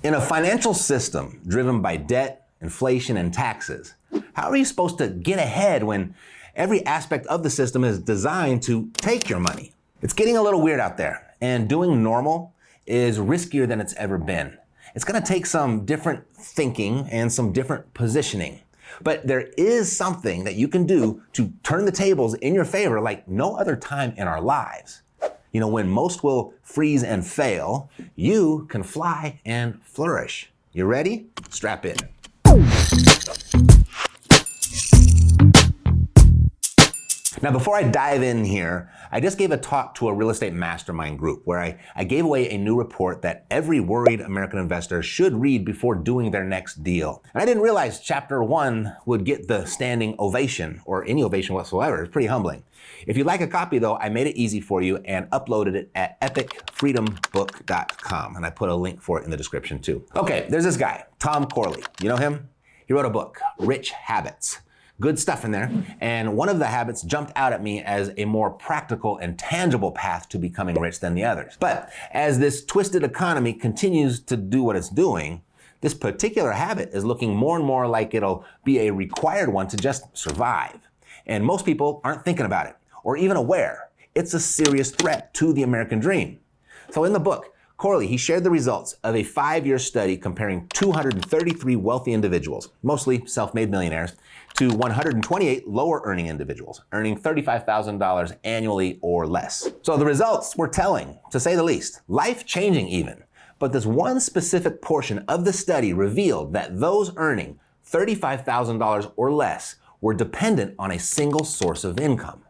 In a financial system driven by debt, inflation, and taxes, how are you supposed to get ahead when every aspect of the system is designed to take your money? It's getting a little weird out there, and doing normal is riskier than it's ever been. It's gonna take some different thinking and some different positioning. But there is something that you can do to turn the tables in your favor like no other time in our lives. You know, when most will freeze and fail, you can fly and flourish. You ready? Strap in. Now, before I dive in here, I just gave a talk to a real estate mastermind group where I gave away a new report that every worried American investor should read before doing their next deal. And I didn't realize chapter 1 would get the standing ovation or any ovation whatsoever. It's pretty humbling. If you'd like a copy though, I made it easy for you and uploaded it at epicfreedombook.com. And I put a link for it in the description too. Okay, there's this guy, Tom Corley. You know him? He wrote a book, Rich Habits. Good stuff in there. And one of the habits jumped out at me as a more practical and tangible path to becoming rich than the others. But as this twisted economy continues to do what it's doing, this particular habit is looking more and more like it'll be a required one to just survive. And most people aren't thinking about it or even aware. It's a serious threat to the American dream. So in the book, Corley, he shared the results of a 5-year study comparing 233 wealthy individuals, mostly self-made millionaires, to 128 lower earning individuals, earning $35,000 annually or less. So the results were telling, to say the least, life-changing even. But this one specific portion of the study revealed that those earning $35,000 or less were dependent on a single source of income.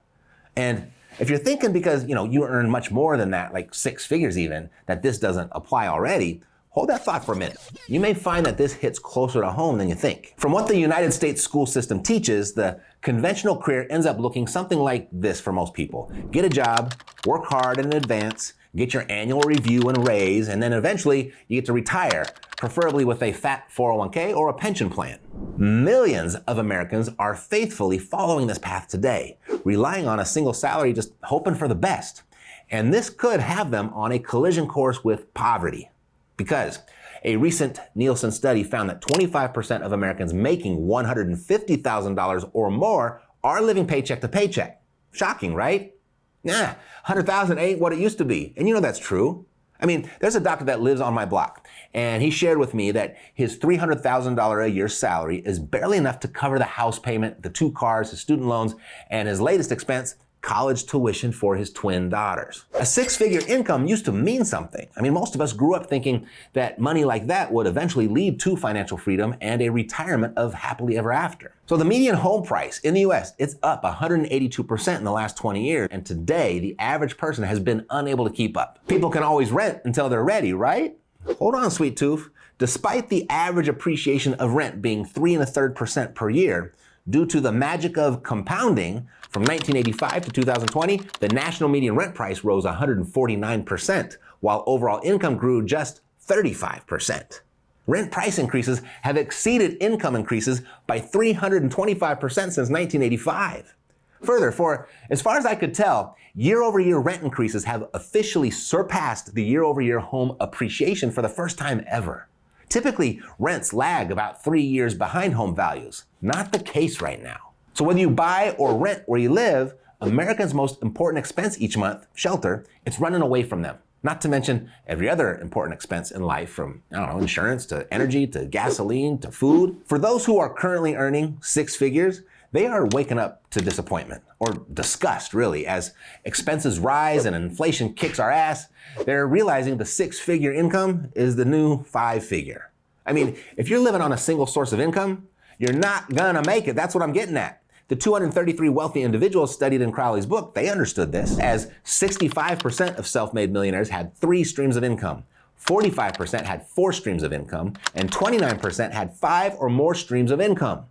And if you're thinking because, you earn much more than that, like 6 figures even, that this doesn't apply already, hold that thought for a minute. You may find that this hits closer to home than you think. From what the United States school system teaches, the conventional career ends up looking something like this for most people. Get a job, work hard in advance, get your annual review and raise, and then eventually you get to retire, preferably with a fat 401k or a pension plan. Millions of Americans are faithfully following this path today, relying on a single salary, just hoping for the best. And this could have them on a collision course with poverty. Because a recent Nielsen study found that 25% of Americans making $150,000 or more are living paycheck to paycheck. Shocking, right? Nah, 100,000 ain't what it used to be. And that's true. I mean, there's a doctor that lives on my block, and he shared with me that his $300,000 a year salary is barely enough to cover the house payment, the 2 cars, his student loans, and his latest expense, college tuition for his twin daughters. A 6-figure income used to mean something. I mean, most of us grew up thinking that money like that would eventually lead to financial freedom and a retirement of happily ever after. So the median home price in the US, it's up 182% in the last 20 years. And today, the average person has been unable to keep up. People can always rent until they're ready, right? Hold on, sweet tooth. Despite the average appreciation of rent being 3 1/3% per year, due to the magic of compounding, from 1985 to 2020, the national median rent price rose 149%, while overall income grew just 35%. Rent price increases have exceeded income increases by 325% since 1985. Further, for as far as I could tell, year-over-year rent increases have officially surpassed the year-over-year home appreciation for the first time ever. Typically, rents lag about 3 years behind home values. Not the case right now. So whether you buy or rent where you live, Americans' most important expense each month, shelter, it's running away from them. Not to mention every other important expense in life, from, insurance to energy to gasoline to food. For those who are currently earning 6 figures, they are waking up to disappointment, or disgust really, as expenses rise and inflation kicks our ass. They're realizing the 6-figure income is the new 5-figure. I mean, if you're living on a single source of income, you're not gonna make it. That's what I'm getting at. The 233 wealthy individuals studied in Crowley's book, they understood this, as 65% of self-made millionaires had 3 streams of income, 45% had 4 streams of income, and 29% had 5 or more streams of income.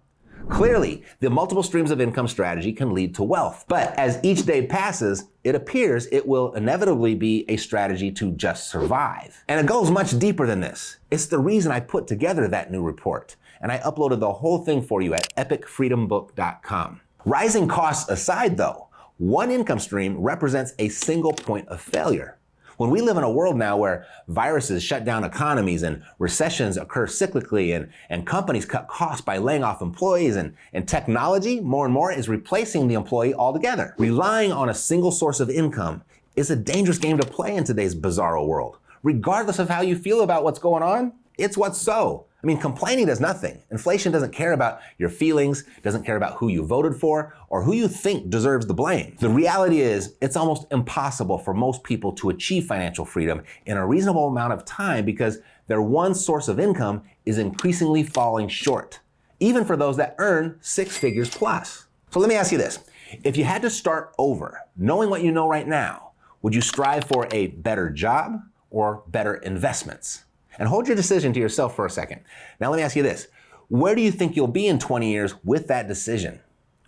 Clearly, the multiple streams of income strategy can lead to wealth. But as each day passes, it appears it will inevitably be a strategy to just survive. And it goes much deeper than this. It's the reason I put together that new report. And I uploaded the whole thing for you at epicfreedombook.com. Rising costs aside though, one income stream represents a single point of failure. When we live in a world now where viruses shut down economies and recessions occur cyclically and companies cut costs by laying off employees and technology more and more is replacing the employee altogether. Relying on a single source of income is a dangerous game to play in today's bizarro world. Regardless of how you feel about what's going on, it's what's so. I mean, complaining does nothing. Inflation doesn't care about your feelings, doesn't care about who you voted for, or who you think deserves the blame. The reality is, it's almost impossible for most people to achieve financial freedom in a reasonable amount of time because their one source of income is increasingly falling short, even for those that earn 6 figures plus. So let me ask you this. If you had to start over, knowing what you know right now, would you strive for a better job or better investments? And hold your decision to yourself for a second. Now let me ask you this. Where do you think you'll be in 20 years with that decision?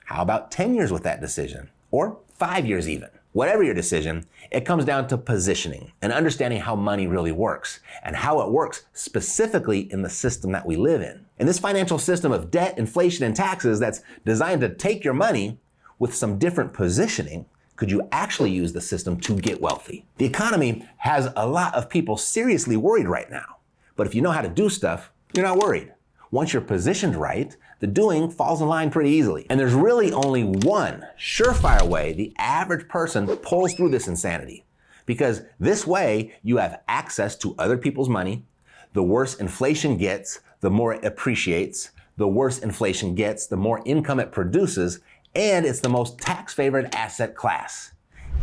How about 10 years with that decision? Or 5 years even? Whatever your decision, it comes down to positioning and understanding how money really works and how it works specifically in the system that we live in. In this financial system of debt, inflation, and taxes that's designed to take your money, with some different positioning, could you actually use the system to get wealthy? The economy has a lot of people seriously worried right now. But if you know how to do stuff, you're not worried. Once you're positioned right, the doing falls in line pretty easily. And there's really only one surefire way the average person pulls through this insanity. Because this way, you have access to other people's money. The worse inflation gets, the more it appreciates. The worse inflation gets, the more income it produces. And it's the most tax-favored asset class.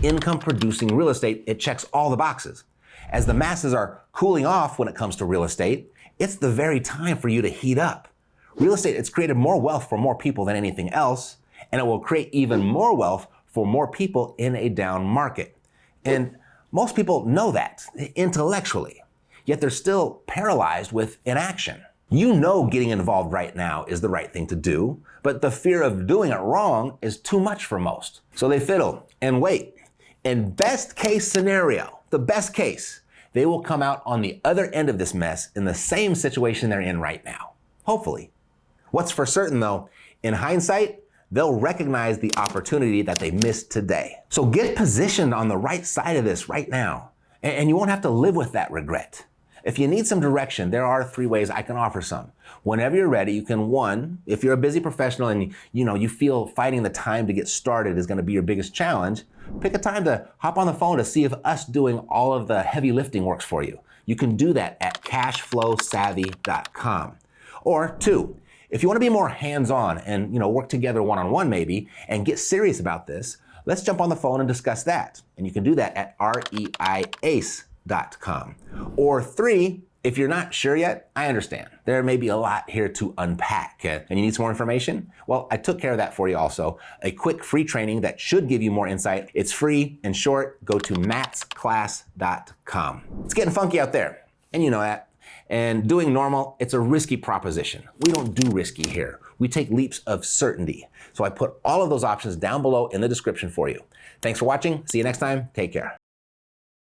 Income-producing real estate, it checks all the boxes. As the masses are cooling off when it comes to real estate, it's the very time for you to heat up. Real estate, it's created more wealth for more people than anything else, and it will create even more wealth for more people in a down market. And most people know that intellectually, yet they're still paralyzed with inaction. You know getting involved right now is the right thing to do, but the fear of doing it wrong is too much for most. So they fiddle and wait. In best case scenario, the best case, they will come out on the other end of this mess in the same situation they're in right now. Hopefully. What's for certain though, in hindsight, they'll recognize the opportunity that they missed today. So get positioned on the right side of this right now, and you won't have to live with that regret. If you need some direction, there are 3 ways I can offer some. Whenever you're ready, you can, 1, if you're a busy professional and you feel finding the time to get started is going to be your biggest challenge, pick a time to hop on the phone to see if us doing all of the heavy lifting works for you. You can do that at cashflowsavvy.com. Or 2, if you want to be more hands-on and work together one-on-one maybe and get serious about this, let's jump on the phone and discuss that. And you can do that at reiace.com. Or 3, if you're not sure yet, I understand. There may be a lot here to unpack and you need some more information. Well, I took care of that for you also. A quick free training that should give you more insight. It's free and short. Go to mattsclass.com. It's getting funky out there, and you know that. And doing normal, it's a risky proposition. We don't do risky here. We take leaps of certainty. So I put all of those options down below in the description for you. Thanks for watching. See you next time. Take care.